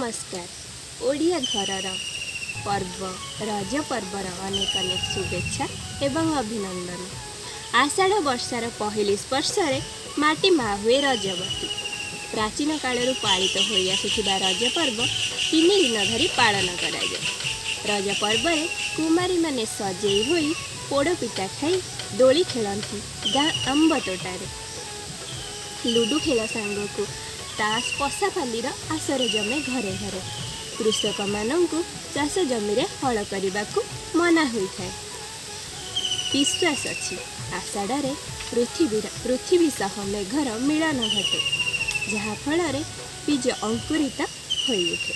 नमस्कार। ओडिया घरर पर्व रज पर्वर अनेक अनेक शुभेच्छा एवं अभिनंदन। आषाढ़ वर्षार पहली स्पर्श माटी माँ हुए रजवती। प्राचीन कालरू पालित होई आसुथिबा रज पर्व 3 दिन धरी पालन करा जाए। रज पर्व में कुमारी माने सजेई होई पोड़ पिठा खाई दोली खेलती गाँ आंब तोटारे। लुडु खेल सांग को ताश पशापाली आसर जमे घरे घरे। कृषक मानू चाष जमी हल करने को मना होता है। विश्वास अच्छी आषाढ़ पृथ्वी सह मेघर मिलन घटे जहाँ फल बीज अंकुरित हो उठे।